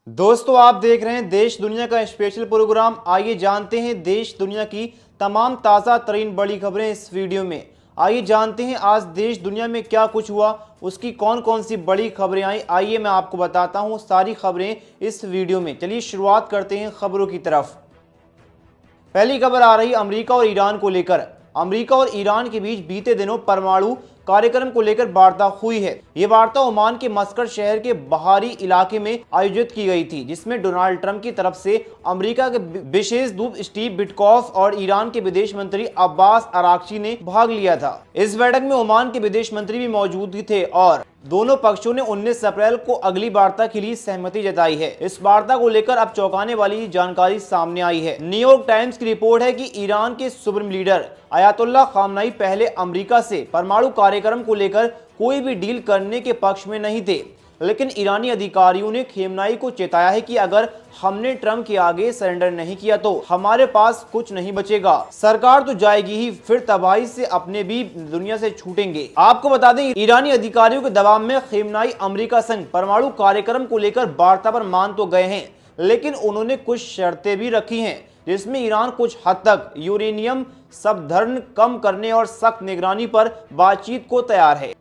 दोस्तों, आप देख रहे हैं देश दुनिया का स्पेशल प्रोग्राम। आइए जानते हैं देश दुनिया की तमाम ताज़ा तरीन बड़ी खबरें इस वीडियो में। आइए जानते हैं आज देश दुनिया में क्या कुछ हुआ, उसकी कौन कौन सी बड़ी खबरें आई। आइए मैं आपको बताता हूं सारी खबरें इस वीडियो में। चलिए शुरुआत करते हैं खबरों की तरफ। पहली खबर आ रही अमेरिका और ईरान को लेकर। अमेरिका और ईरान के बीच बीते दिनों परमाणु कार्यक्रम को लेकर वार्ता हुई है। ये वार्ता ओमान के मस्कट शहर के बाहरी इलाके में आयोजित की गई थी, जिसमें डोनाल्ड ट्रंप की तरफ से अमेरिका के विशेष दूत स्टीव विटकॉफ और ईरान के विदेश मंत्री अब्बास अराक्ची ने भाग लिया था। इस बैठक में ओमान के विदेश मंत्री भी मौजूद थे और दोनों पक्षों ने 19 अप्रैल को अगली वार्ता के लिए सहमति जताई है। इस वार्ता को लेकर अब चौंकाने वाली जानकारी सामने आई है। न्यूयॉर्क टाइम्स की रिपोर्ट है कि ईरान के सुप्रीम लीडर अयातुल्लाह खामनाई पहले अमेरिका से परमाणु कार्यक्रम को लेकर कोई भी डील करने के पक्ष में नहीं थे, लेकिन ईरानी अधिकारियों ने खेमनाई को चेताया है कि अगर हमने ट्रंप के आगे सरेंडर नहीं किया तो हमारे पास कुछ नहीं बचेगा। सरकार तो जाएगी ही, फिर तबाही से अपने भी दुनिया से छूटेंगे। आपको बता दें, ईरानी अधिकारियों के दबाव में खेमनाई अमेरिका संग परमाणु कार्यक्रम को लेकर वार्ता पर मान तो गए हैं, लेकिन उन्होंने कुछ शर्तें भी रखी हैं, जिसमें ईरान कुछ हद तक यूरेनियम संवर्धन कम करने और सख्त निगरानी पर बातचीत को तैयार है।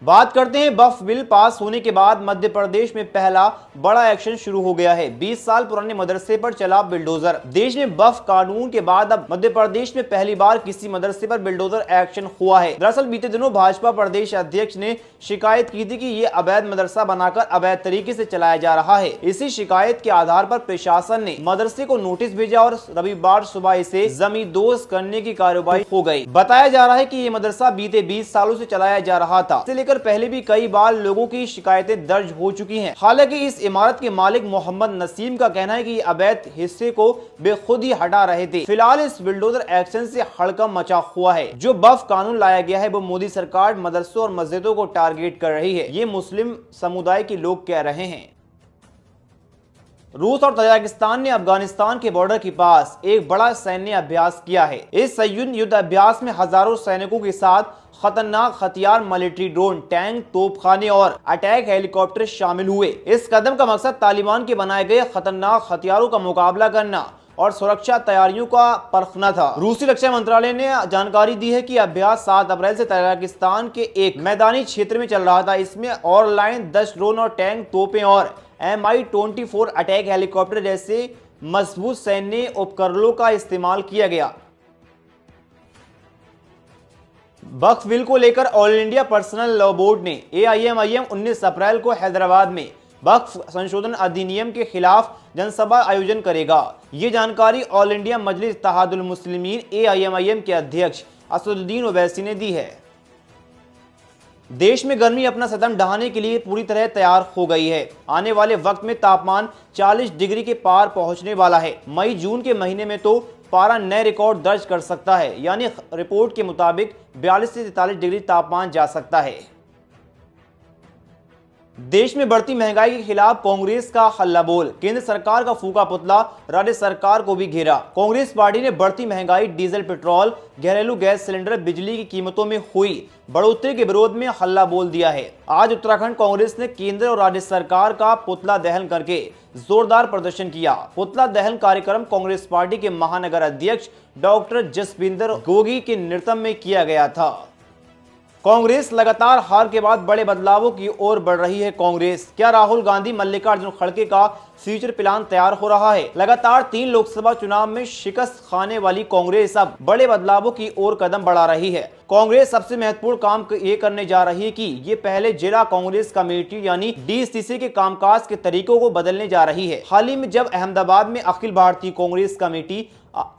बात करते हैं वक्फ बिल पास होने के बाद मध्य प्रदेश में पहला बड़ा एक्शन शुरू हो गया है। 20 साल पुराने मदरसे पर चला बिल्डोजर। देश में वक्फ कानून के बाद अब मध्य प्रदेश में पहली बार किसी मदरसे पर बिल्डोजर एक्शन हुआ है। दरअसल बीते दिनों भाजपा प्रदेश अध्यक्ष ने शिकायत की थी कि ये अवैध मदरसा बनाकर अवैध तरीके से चलाया जा रहा है। इसी शिकायत के आधार पर प्रशासन ने मदरसे को नोटिस भेजा और रविवार सुबह इसे जमींदोज करने की कार्रवाई हो गई। बताया जा रहा है कि ये मदरसा बीते 20 सालों से चलाया जा रहा था। पहले भी कई बार लोगों की शिकायतें दर्ज हो चुकी हैं। हालांकि इस इमारत के मालिक मोहम्मद नसीम का कहना है कि अवैध हिस्से को वे खुद ही हटा रहे थे। फिलहाल इस बिल्डोजर एक्शन से हड़कंप मचा हुआ है। जो वक्फ कानून लाया गया है वो मोदी सरकार मदरसों और मस्जिदों को टारगेट कर रही है, ये मुस्लिम समुदाय के लोग कह रहे हैं। रूस और तजाकिस्तान ने अफगानिस्तान के बॉर्डर के पास एक बड़ा सैन्य अभ्यास किया है। इस संयुक्त युद्ध अभ्यास में हजारों सैनिकों के साथ खतरनाक हथियार, मिलिट्री ड्रोन, टैंक, तोपखाने और अटैक हेलीकॉप्टर शामिल हुए। इस कदम का मकसद तालिबान के बनाए गए खतरनाक हथियारों का मुकाबला करना और सुरक्षा तैयारियों का परखना था। रूसी रक्षा मंत्रालय ने जानकारी दी है कि अभ्यास 7 अप्रैल से तजाकिस्तान के एक मैदानी क्षेत्र में चल रहा था। इसमें ऑनलाइन 10 ड्रोन और टैंक, तोपें और Mi-24 अटैक हेलीकॉप्टर जैसे मजबूत सैन्य उपकरणों का इस्तेमाल किया गया। वक्फ बिल को लेकर all India personal law board ने AIMIM 19 अप्रैल को हैदराबाद में वक्फ संशोधन अधिनियम के खिलाफ जनसभा आयोजन करेगा। ये जानकारी ऑल इंडिया मजलिस इत्तेहादुल मुस्लिमीन AIMIM के अध्यक्ष असदुद्दीन ओवैसी ने दी है। देश में गर्मी अपना सदम ढहाने के लिए पूरी तरह तैयार हो गई है। आने वाले वक्त में तापमान 40 डिग्री के पार पहुंचने वाला है। मई जून के महीने में तो पारा नए रिकॉर्ड दर्ज कर सकता है, यानी रिपोर्ट के मुताबिक 42 से 43 डिग्री तापमान जा सकता है। देश में बढ़ती महंगाई के खिलाफ कांग्रेस का हल्ला बोल। केंद्र सरकार का फूका पुतला राज्य सरकार को भी घेरा। कांग्रेस पार्टी ने बढ़ती महंगाई, डीजल, पेट्रोल, घरेलू गैस सिलेंडर, बिजली की कीमतों में हुई बढ़ोतरी के विरोध में हल्ला बोल दिया है। आज उत्तराखंड कांग्रेस ने केंद्र और राज्य सरकार का पुतला दहन करके जोरदार प्रदर्शन किया। पुतला दहन कार्यक्रम कांग्रेस पार्टी के महानगर अध्यक्ष डॉक्टर जसविंदर गोगी के नेतृत्व में किया गया था। कांग्रेस लगातार हार के बाद बड़े बदलावों की ओर बढ़ रही है। कांग्रेस, क्या राहुल गांधी, मल्लिकार्जुन खड़गे का फ्यूचर प्लान तैयार हो रहा है? लगातार 3 लोकसभा चुनाव में शिकस्त खाने वाली कांग्रेस अब बड़े बदलावों की ओर कदम बढ़ा रही है। कांग्रेस सबसे महत्वपूर्ण काम ये करने जा रही है कि ये पहले जिला कांग्रेस कमेटी यानी DCC के कामकाज के तरीकों को बदलने जा रही है। हाल ही में जब अहमदाबाद में अखिल भारतीय कांग्रेस कमेटी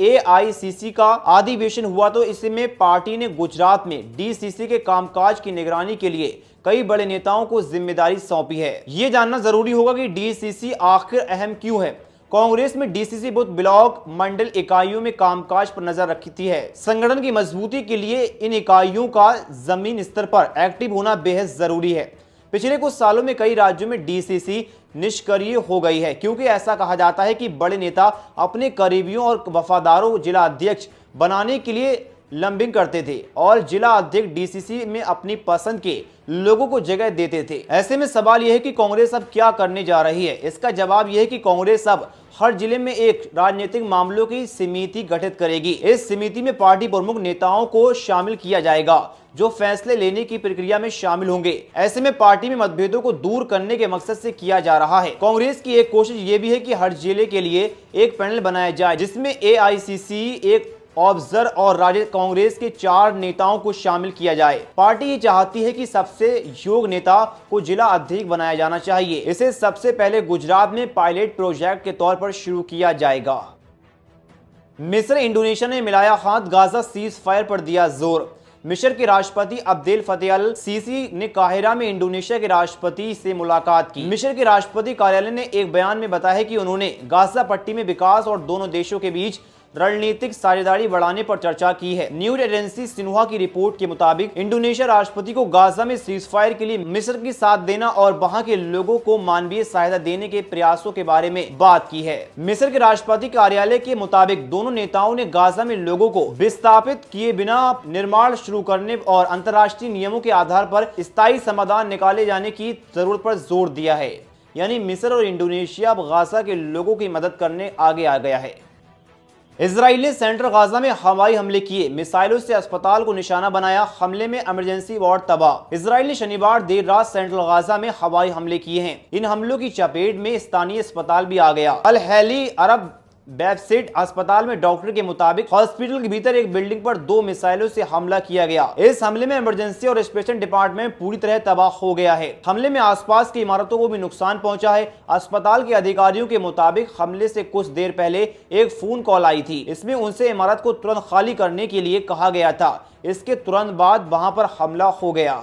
AICC का अधिवेशन हुआ तो इसमें पार्टी ने गुजरात में DCC के कामकाज की निगरानी के लिए कई बड़े नेताओं को जिम्मेदारी सौंपी है। ये जानना जरूरी होगा कि DCC आखिर अहम क्यों है। कांग्रेस में DCC बूथ, ब्लॉक, मंडल इकाइयों में कामकाज पर नजर रखती है। संगठन की मजबूती के लिए इन इकाइयों का जमीन स्तर पर एक्टिव होना बेहद जरूरी है। पिछले कुछ सालों में कई राज्यों में DCC निष्क्रिय हो गई है, क्योंकि ऐसा कहा जाता है कि बड़े नेता अपने करीबियों और वफादारों जिला अध्यक्ष बनाने के लिए लंबिंग करते थे और जिला अध्यक्ष डीसीसी में अपनी पसंद के लोगों को जगह देते थे। ऐसे में सवाल यह है कि कांग्रेस अब क्या करने जा रही है। इसका जवाब यह है कि कांग्रेस अब हर जिले में एक राजनीतिक मामलों की समिति गठित करेगी। इस समिति में पार्टी प्रमुख नेताओं को शामिल किया जाएगा जो फैसले लेने की प्रक्रिया में शामिल होंगे। ऐसे में पार्टी में मतभेदों को दूर करने के मकसद से किया जा रहा है। कांग्रेस की एक कोशिश ये भी है कि हर जिले के लिए एक पैनल बनाया जाए जिसमें एआईसीसी, एक ऑब्जर्वर और राज्य कांग्रेस के 4 नेताओं को शामिल किया जाए। पार्टी ये चाहती है कि सबसे योग्य नेता को जिला अध्यक्ष बनाया जाना चाहिए। इसे सबसे पहले गुजरात में पायलट प्रोजेक्ट के तौर पर शुरू किया जाएगा। मिस्र इंडोनेशिया ने मिलाया हाथ, गाजा सीज फायर पर दिया जोर। मिस्र के राष्ट्रपति अब्देल फतेह अल सीसी ने काहिरा में इंडोनेशिया के राष्ट्रपति से मुलाकात की। मिस्र के राष्ट्रपति कार्यालय ने एक बयान में बताया कि उन्होंने गाजा पट्टी में विकास और दोनों देशों के बीच रणनीतिक साझेदारी बढ़ाने पर चर्चा की है। न्यूज एजेंसी सिन्हुआ की रिपोर्ट के मुताबिक इंडोनेशिया राष्ट्रपति को गाजा में सीजफायर के लिए मिस्र की साथ देना और वहां के लोगों को मानवीय सहायता देने के प्रयासों के बारे में बात की है। मिस्र के राष्ट्रपति कार्यालय के मुताबिक दोनों नेताओं ने गाजा में लोगों को विस्थापित किए बिना निर्माण शुरू करने और अंतर्राष्ट्रीय नियमों के आधार पर स्थायी समाधान निकाले जाने की जरूरत पर जोर दिया है। यानी मिस्र और इंडोनेशिया अब गाजा के लोगों की मदद करने आगे आ गया है। इजराइल ने सेंट्रल गाजा में हवाई हमले किए, मिसाइलों से अस्पताल को निशाना बनाया, हमले में इमरजेंसी वार्ड तबाह। इजराइल ने शनिवार देर रात सेंट्रल गाजा में हवाई हमले किए हैं। इन हमलों की चपेट में स्थानीय अस्पताल भी आ गया। अल हैली अरब वेबसाइट अस्पताल में डॉक्टर के मुताबिक हॉस्पिटल के भीतर एक बिल्डिंग पर 2 मिसाइलों से हमला किया गया। इस हमले में इमरजेंसी और स्पेशल डिपार्टमेंट पूरी तरह तबाह हो गया है। हमले में आसपास की इमारतों को भी नुकसान पहुंचा है। अस्पताल के अधिकारियों के मुताबिक हमले से कुछ देर पहले एक फोन कॉल आई थी। इसमें उनसे इमारत को तुरंत खाली करने के लिए कहा गया था। इसके तुरंत बाद वहां पर हमला हो गया।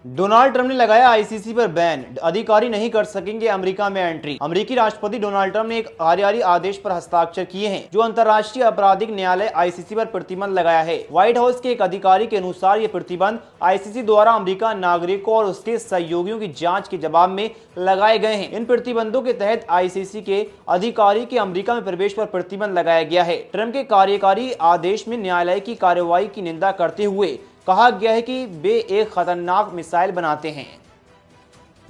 डोनाल्ड ट्रंप ने लगाया आईसीसी पर बैन, अधिकारी नहीं कर सकेंगे अमेरिका में एंट्री। अमेरिकी राष्ट्रपति डोनाल्ड ट्रंप ने एक कार्यकारी आदेश पर हस्ताक्षर किए हैं जो अंतर्राष्ट्रीय आपराधिक न्यायालय आईसीसी पर प्रतिबंध लगाया है। व्हाइट हाउस के एक अधिकारी के अनुसार ये प्रतिबंध आईसीसी द्वारा अमेरिका नागरिकों और उसके सहयोगियों की जांच के जवाब में लगाए गए हैं। इन प्रतिबंधों के तहत आईसीसी के अधिकारी के अमेरिका में प्रवेश पर प्रतिबंध लगाया गया है। ट्रंप के कार्यकारी आदेश में न्यायालय की कार्रवाई की निंदा करते हुए कहा गया है कि वे एक खतरनाक मिसाइल बनाते हैं।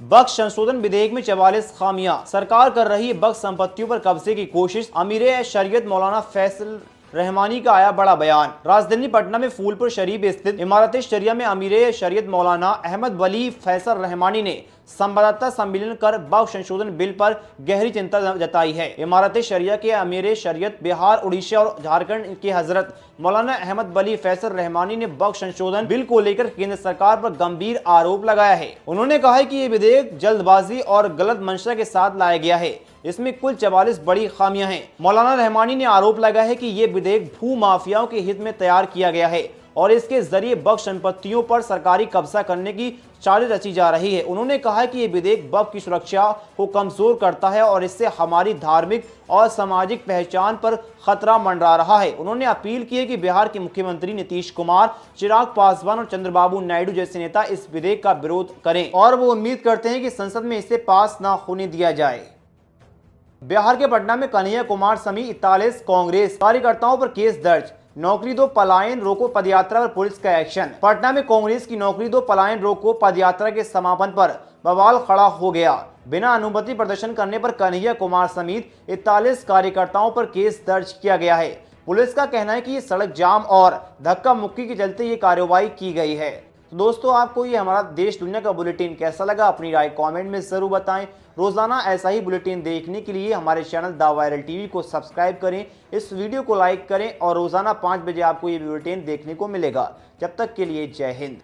बक्स संशोधन विधेयक में 44 खामियां, सरकार कर रही है बक्स संपत्तियों पर कब्जे की कोशिश। अमीर शरीयत मौलाना फैसल रहमानी का आया बड़ा बयान। राजधानी पटना में फूलपुर शरीफ स्थित इमारत शरिया में अमीर शरीयत मौलाना अहमद वली फैसल रहमानी ने संवाददाता सम्मेलन कर बक्स संशोधन बिल पर गहरी चिंता जताई है। इमारत शरिया के अमीर शरीयत बिहार, उड़ीसा और झारखंड के हजरत मौलाना अहमद वली फैसल रहमानी ने बक्स संशोधन बिल को लेकर केंद्र सरकार पर गंभीर आरोप लगाया है। उन्होंने कहा है कि ये विधेयक जल्दबाजी और गलत मंशा के साथ लाया गया है। इसमें कुल 44 बड़ी खामियां हैं। मौलाना रहमानी ने आरोप लगाया है कि ये विधेयक भू माफियाओं के हित में तैयार किया गया है और इसके जरिए बक्स संपत्तियों पर सरकारी कब्जा करने की चाल रची जा रही है। उन्होंने कहा कि ये विधेयक बक्स की सुरक्षा को कमजोर करता है और इससे हमारी धार्मिक और सामाजिक पहचान पर खतरा मंडरा रहा है। उन्होंने अपील की है कि बिहार के मुख्यमंत्री नीतीश कुमार, चिराग पासवान और चंद्रबाबू नायडू जैसे नेता इस विधेयक का विरोध करें और वो उम्मीद करते हैं कि संसद में इसे पास न होने दिया जाए। बिहार के पटना में कन्हैया कुमार समेत 41 कांग्रेस कार्यकर्ताओं पर केस दर्ज। नौकरी दो पलायन रोको पदयात्रा पर पुलिस का एक्शन। पटना में कांग्रेस की नौकरी दो पलायन रोको पदयात्रा के समापन पर बवाल खड़ा हो गया। बिना अनुमति प्रदर्शन करने पर कन्हैया कुमार समेत 41 कार्यकर्ताओं पर केस दर्ज किया गया है। पुलिस का कहना है कि ये सड़क जाम और धक्का मुक्की के चलते ये कार्रवाई की गई है। तो दोस्तों, आपको ये हमारा देश दुनिया का बुलेटिन कैसा लगा, अपनी राय कमेंट में जरूर बताएं। रोजाना ऐसा ही बुलेटिन देखने के लिए हमारे चैनल द वायरल टीवी को सब्सक्राइब करें, इस वीडियो को लाइक करें और रोजाना 5 बजे आपको ये बुलेटिन देखने को मिलेगा। जब तक के लिए जय हिंद।